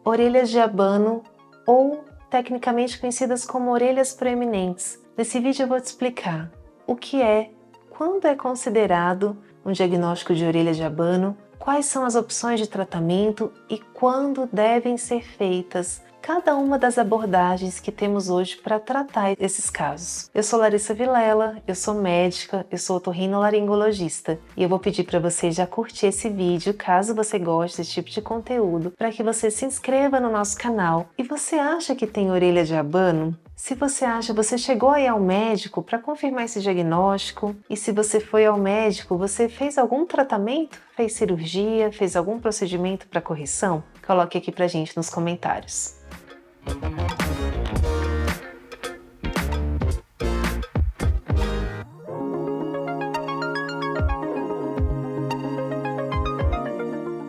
orelhas de abano ou tecnicamente conhecidas como orelhas proeminentes. Nesse vídeo eu vou te explicar o que é, quando é considerado um diagnóstico de orelha de abano, quais são as opções de tratamento e quando devem ser feitas cada uma das abordagens que temos hoje para tratar esses casos. Eu sou Larissa Vilela, eu sou médica, eu sou otorrinolaringologista e eu vou pedir para você já curtir esse vídeo, caso você goste desse tipo de conteúdo, para que você se inscreva no nosso canal. E você acha que tem orelha de abano? Se você acha, você chegou aí ao médico para confirmar esse diagnóstico? E se você foi ao médico, você fez algum tratamento? Fez cirurgia? Fez algum procedimento para correção? Coloque aqui pra gente nos comentários.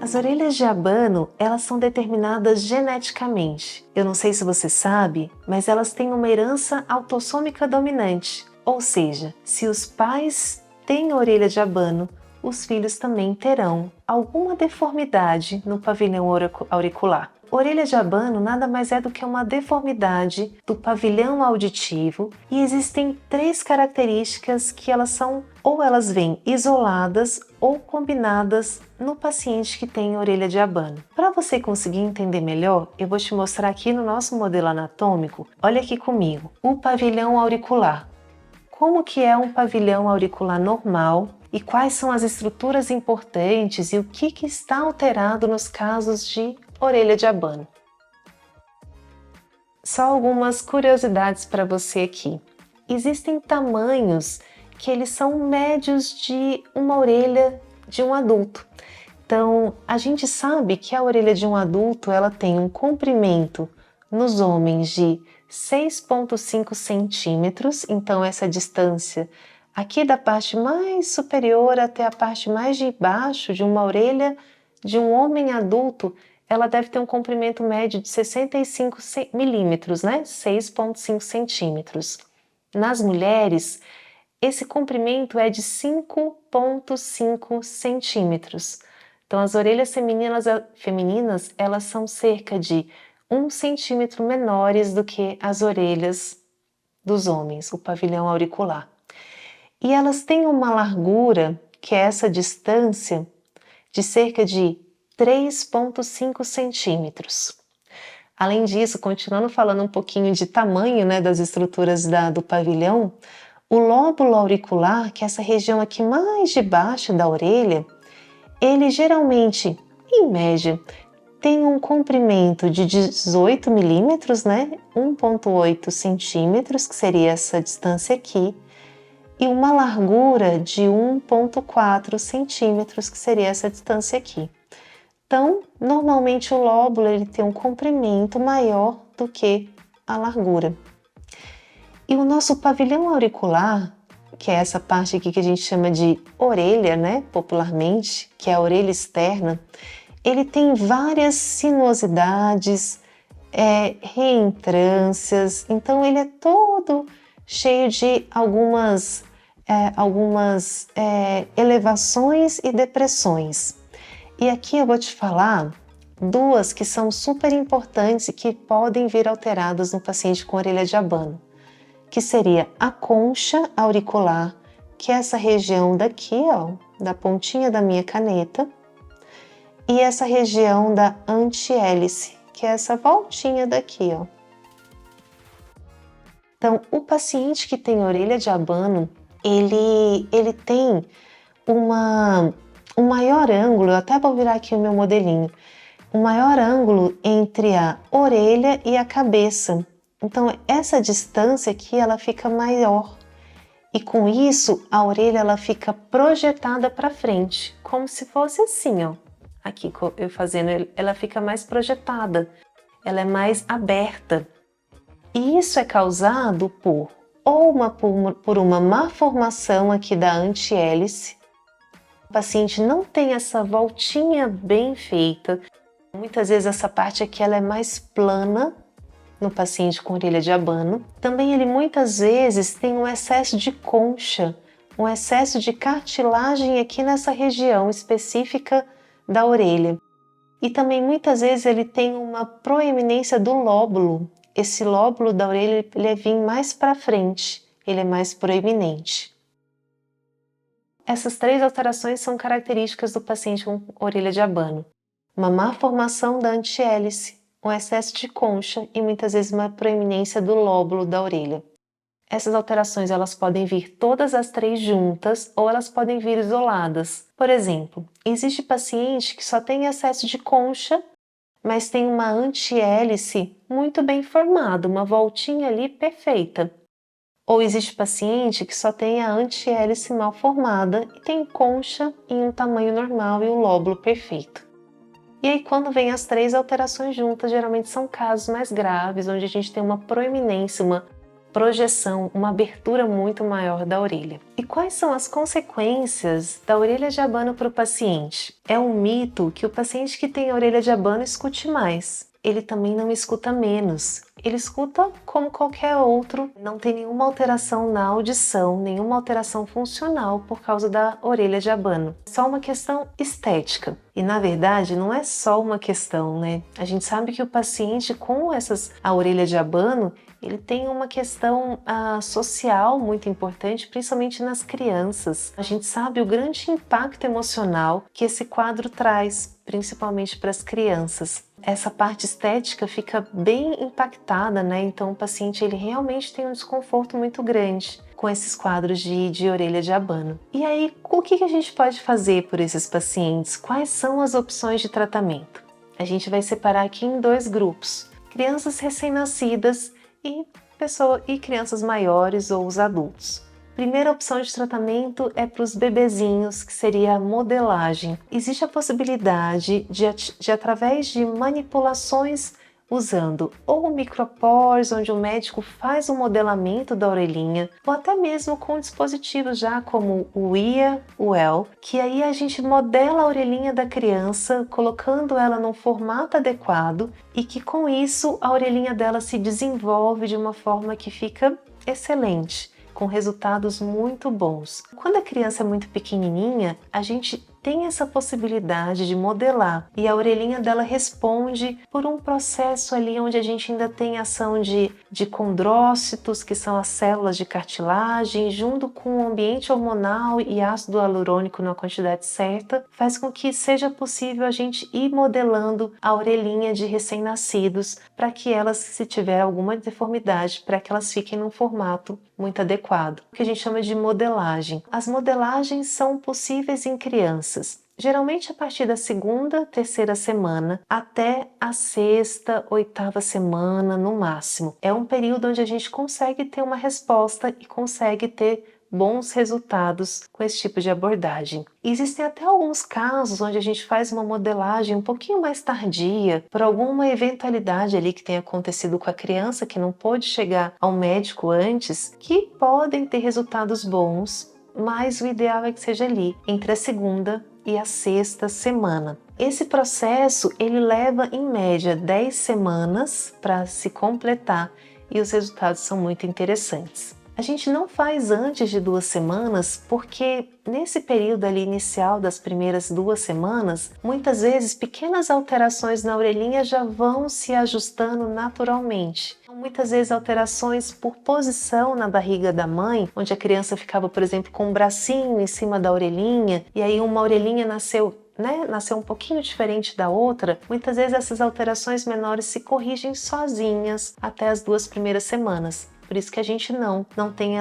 As orelhas de abano, elas são determinadas geneticamente. Eu não sei se você sabe, mas elas têm uma herança autossômica dominante. Ou seja, se os pais têm orelha de abano, os filhos também terão alguma deformidade no pavilhão auricular. Orelha de abano nada mais é do que uma deformidade do pavilhão auditivo e existem 3 características que elas vêm isoladas ou combinadas no paciente que tem orelha de abano. Para você conseguir entender melhor, eu vou te mostrar aqui no nosso modelo anatômico, olha aqui comigo, o pavilhão auricular. Como que é um pavilhão auricular normal e quais são as estruturas importantes e o que está alterado nos casos de orelha de abano. Só algumas curiosidades para você aqui. Existem tamanhos que eles são médios de uma orelha de um adulto. Então, a gente sabe que a orelha de um adulto ela tem um comprimento nos homens de 6,5 centímetros, então essa distância aqui da parte mais superior até a parte mais de baixo de uma orelha de um homem adulto, ela deve ter um comprimento médio de 65 milímetros, né? 6,5 centímetros. Nas mulheres, esse comprimento é de 5,5 centímetros. Então, as orelhas femininas, elas são cerca de 1 centímetro menores do que as orelhas dos homens, o pavilhão auricular. E elas têm uma largura, que é essa distância, de cerca de 3,5 centímetros. Além disso, continuando falando um pouquinho de tamanho, né, das estruturas do pavilhão, o lóbulo auricular, que é essa região aqui mais de baixo da orelha, ele geralmente, em média, tem um comprimento de 18 milímetros, né, 1,8 centímetros, que seria essa distância aqui, e uma largura de 1,4 centímetros, que seria essa distância aqui. Então, normalmente o lóbulo ele tem um comprimento maior do que a largura. E o nosso pavilhão auricular, que é essa parte aqui que a gente chama de orelha, né, popularmente, que é a orelha externa, ele tem várias sinuosidades, reentrâncias, então ele é todo cheio de algumas elevações e depressões. E aqui eu vou te falar 2 que são super importantes e que podem vir alteradas no paciente com orelha de abano, que seria a concha auricular, que é essa região daqui, ó, da pontinha da minha caneta, e essa região da antihélice, que é essa voltinha daqui, ó. Então, o paciente que tem orelha de abano, ele tem um maior ângulo, eu até vou virar aqui o meu modelinho, um maior ângulo entre a orelha e a cabeça. Então, essa distância aqui, ela fica maior. E com isso, a orelha ela fica projetada para frente, como se fosse assim, ó. Aqui, eu fazendo, ela fica mais projetada, ela é mais aberta. E isso é causado por uma má formação aqui da antihélice. O paciente não tem essa voltinha bem feita. Muitas vezes essa parte aqui ela é mais plana no paciente com orelha de abano. Também ele muitas vezes tem um excesso de concha, um excesso de cartilagem aqui nessa região específica da orelha. E também muitas vezes ele tem uma proeminência do lóbulo. Esse lóbulo da orelha ele vem mais para frente, ele é mais proeminente. Essas 3 alterações são características do paciente com orelha de abano. Uma má formação da antihélice, um excesso de concha e muitas vezes uma proeminência do lóbulo da orelha. Essas alterações elas podem vir todas as 3 juntas ou elas podem vir isoladas. Por exemplo, existe paciente que só tem excesso de concha, mas tem uma antihélice muito bem formada, uma voltinha ali perfeita. Ou existe paciente que só tem a antihélice mal formada e tem concha em um tamanho normal e o lóbulo perfeito. E aí quando vem as 3 alterações juntas, geralmente são casos mais graves, onde a gente tem uma proeminência, uma projeção, uma abertura muito maior da orelha. E quais são as consequências da orelha de abano para o paciente? É um mito que o paciente que tem a orelha de abano escute mais. Ele também não escuta menos. Ele escuta como qualquer outro, não tem nenhuma alteração na audição, nenhuma alteração funcional por causa da orelha de abano. É só uma questão estética. E na verdade não é só uma questão, né? A gente sabe que o paciente com a orelha de abano, ele tem uma questão social muito importante, principalmente nas crianças. A gente sabe o grande impacto emocional que esse quadro traz, principalmente para as crianças. Essa parte estética fica bem impactada, né? Então o paciente ele realmente tem um desconforto muito grande com esses quadros de orelha de abano. E aí, o que a gente pode fazer por esses pacientes? Quais são as opções de tratamento? A gente vai separar aqui em 2 grupos: crianças recém-nascidas e crianças maiores ou os adultos. Primeira opção de tratamento é para os bebezinhos, que seria a modelagem. Existe a possibilidade de através de manipulações usando ou micropores, onde o médico faz o modelamento da orelhinha, ou até mesmo com dispositivos já como o IA, o EL, que aí a gente modela a orelhinha da criança, colocando ela num formato adequado e que com isso a orelhinha dela se desenvolve de uma forma que fica excelente, com resultados muito bons. Quando a criança é muito pequenininha, a gente tem essa possibilidade de modelar e a orelhinha dela responde por um processo ali onde a gente ainda tem ação de condrócitos, que são as células de cartilagem, junto com o ambiente hormonal e ácido hialurônico na quantidade certa, faz com que seja possível a gente ir modelando a orelhinha de recém-nascidos para que elas, se tiver alguma deformidade, para que elas fiquem num formato muito adequado, que a gente chama de modelagem. As modelagens são possíveis em crianças, geralmente a partir da 2ª, 3ª semana até a 6ª, 8ª semana no máximo. É um período onde a gente consegue ter uma resposta e consegue ter bons resultados com esse tipo de abordagem. Existem até alguns casos onde a gente faz uma modelagem um pouquinho mais tardia, por alguma eventualidade ali que tenha acontecido com a criança que não pôde chegar ao médico antes, que podem ter resultados bons, mas o ideal é que seja ali, entre a 2ª e a 6ª semana. Esse processo ele leva em média 10 semanas para se completar e os resultados são muito interessantes. A gente não faz antes de 2 semanas porque nesse período ali inicial das primeiras 2 semanas, muitas vezes pequenas alterações na orelhinha já vão se ajustando naturalmente. Muitas vezes alterações por posição na barriga da mãe, onde a criança ficava, por exemplo, com um bracinho em cima da orelhinha e aí uma orelhinha nasceu um pouquinho diferente da outra. Muitas vezes essas alterações menores se corrigem sozinhas até as 2 primeiras semanas. Por isso que a gente não tem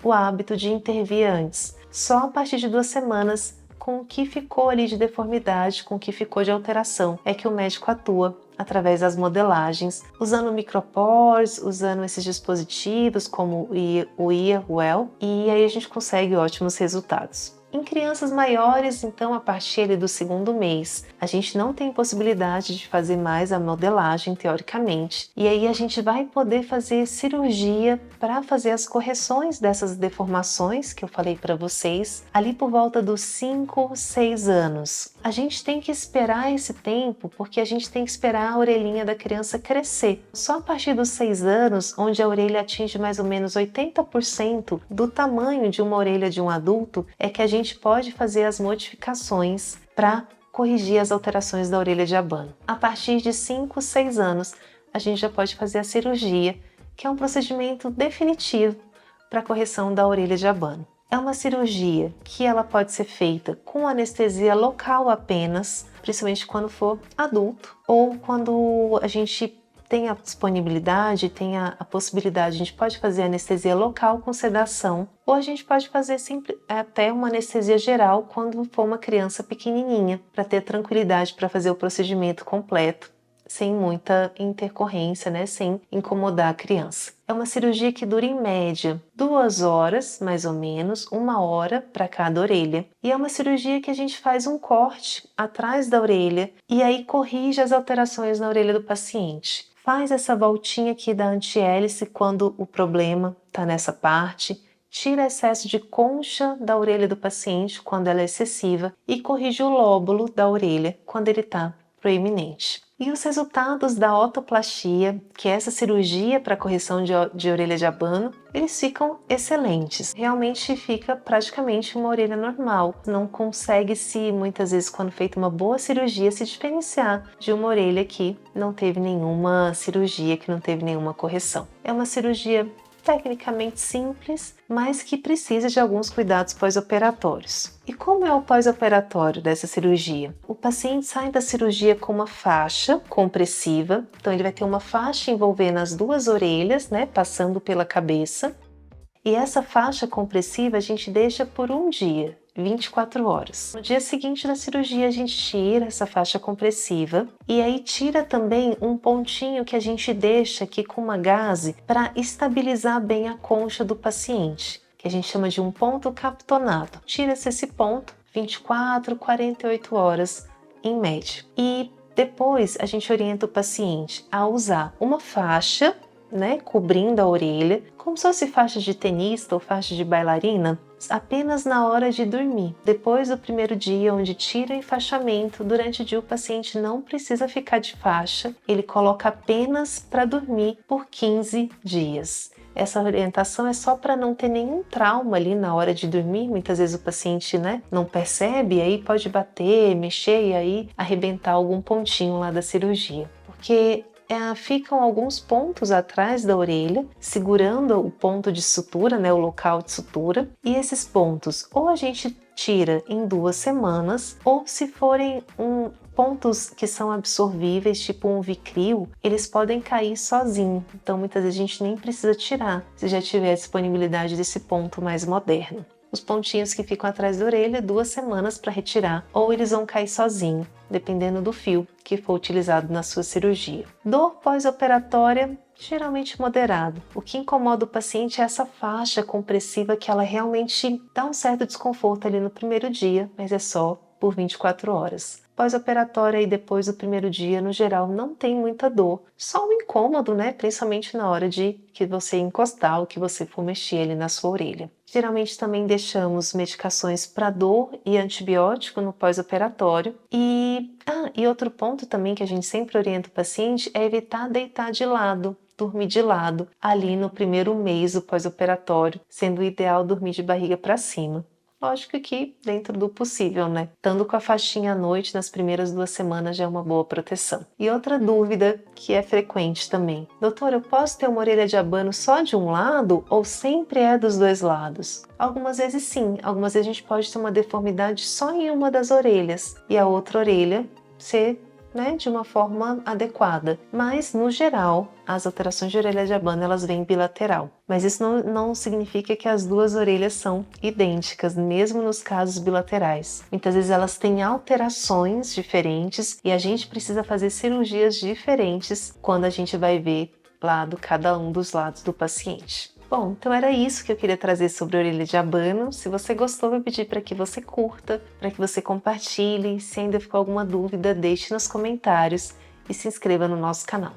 o hábito de intervir antes. Só a partir de 2 semanas, com o que ficou ali de deformidade, com o que ficou de alteração, é que o médico atua através das modelagens, usando micropores, usando esses dispositivos como o IA, o EL, e aí a gente consegue ótimos resultados. Em crianças maiores, então, a partir do 2º mês, a gente não tem possibilidade de fazer mais a modelagem, teoricamente, e aí a gente vai poder fazer cirurgia para fazer as correções dessas deformações que eu falei para vocês, ali por volta dos 5, 6 anos. A gente tem que esperar esse tempo, porque a gente tem que esperar a orelhinha da criança crescer. Só a partir dos 6 anos, onde a orelha atinge mais ou menos 80% do tamanho de uma orelha de um adulto, é que a gente pode fazer as modificações para corrigir as alterações da orelha de abano. A partir de 5, 6 anos, a gente já pode fazer a cirurgia, que é um procedimento definitivo para a correção da orelha de abano. É uma cirurgia que ela pode ser feita com anestesia local apenas, principalmente quando for adulto, ou quando a gente tem a disponibilidade, tem a possibilidade, a gente pode fazer anestesia local com sedação, ou a gente pode fazer até uma anestesia geral quando for uma criança pequenininha, para ter tranquilidade para fazer o procedimento completo, sem muita intercorrência, né? Sem incomodar a criança. É uma cirurgia que dura em média 2 horas, mais ou menos, 1 hora para cada orelha. E é uma cirurgia que a gente faz um corte atrás da orelha e aí corrige as alterações na orelha do paciente. Faz essa voltinha aqui da antihélice quando o problema está nessa parte, tira excesso de concha da orelha do paciente quando ela é excessiva e corrige o lóbulo da orelha quando ele está proeminente. E os resultados da otoplastia, que é essa cirurgia para correção de orelha de abano, eles ficam excelentes. Realmente fica praticamente uma orelha normal. Não consegue-se, muitas vezes, quando feita uma boa cirurgia, se diferenciar de uma orelha que não teve nenhuma cirurgia, que não teve nenhuma correção. É uma cirurgia tecnicamente simples, mas que precisa de alguns cuidados pós-operatórios. E como é o pós-operatório dessa cirurgia? O paciente sai da cirurgia com uma faixa compressiva, então ele vai ter uma faixa envolvendo as 2 orelhas, né, passando pela cabeça. E essa faixa compressiva a gente deixa por 1 dia, 24 horas. No dia seguinte da cirurgia a gente tira essa faixa compressiva e aí tira também um pontinho que a gente deixa aqui com uma gaze para estabilizar bem a concha do paciente, que a gente chama de um ponto captonado. Tira-se esse ponto 24, 48 horas em média. E depois a gente orienta o paciente a usar uma faixa, né, cobrindo a orelha, como se fosse faixa de tenista ou faixa de bailarina, apenas na hora de dormir. Depois do primeiro dia, onde tira o enfaixamento, durante o dia o paciente não precisa ficar de faixa, ele coloca apenas para dormir por 15 dias. Essa orientação é só para não ter nenhum trauma ali na hora de dormir. Muitas vezes o paciente, né, não percebe, aí pode bater, mexer e aí arrebentar algum pontinho lá da cirurgia. Porque ficam alguns pontos atrás da orelha, segurando o ponto de sutura, né, o local de sutura, e esses pontos ou a gente tira em 2 semanas, ou se forem pontos que são absorvíveis, tipo um Vicryl, eles podem cair sozinho, então muitas vezes a gente nem precisa tirar, se já tiver a disponibilidade desse ponto mais moderno. Os pontinhos que ficam atrás da orelha, 2 semanas para retirar, ou eles vão cair sozinho, dependendo do fio que for utilizado na sua cirurgia. Dor pós-operatória, geralmente moderado. O que incomoda o paciente é essa faixa compressiva que ela realmente dá um certo desconforto ali no primeiro dia, mas é só por 24 horas. Pós-operatória e depois do primeiro dia, no geral, não tem muita dor. Só um incômodo, né? Principalmente na hora de que você encostar ou que você for mexer ali na sua orelha. Geralmente também deixamos medicações para dor e antibiótico no pós-operatório. E outro ponto também que a gente sempre orienta o paciente é evitar deitar de lado, dormir de lado, ali no primeiro mês do pós-operatório, sendo o ideal dormir de barriga para cima. Lógico que dentro do possível, né? Estando com a faixinha à noite nas primeiras 2 semanas já é uma boa proteção. E outra dúvida que é frequente também. Doutor, eu posso ter uma orelha de abano só de um lado ou sempre é dos 2 lados? Algumas vezes sim, algumas vezes a gente pode ter uma deformidade só em uma das orelhas e a outra orelha ser, né, de uma forma adequada. Mas, no geral, as alterações de orelha de abano elas vêm bilateral. Mas isso não significa que as 2 orelhas são idênticas, mesmo nos casos bilaterais. Muitas vezes elas têm alterações diferentes e a gente precisa fazer cirurgias diferentes quando a gente vai ver cada um dos lados do paciente. Bom, então era isso que eu queria trazer sobre a orelha de abano. Se você gostou, eu vou pedir para que você curta, para que você compartilhe. Se ainda ficou alguma dúvida, deixe nos comentários e se inscreva no nosso canal.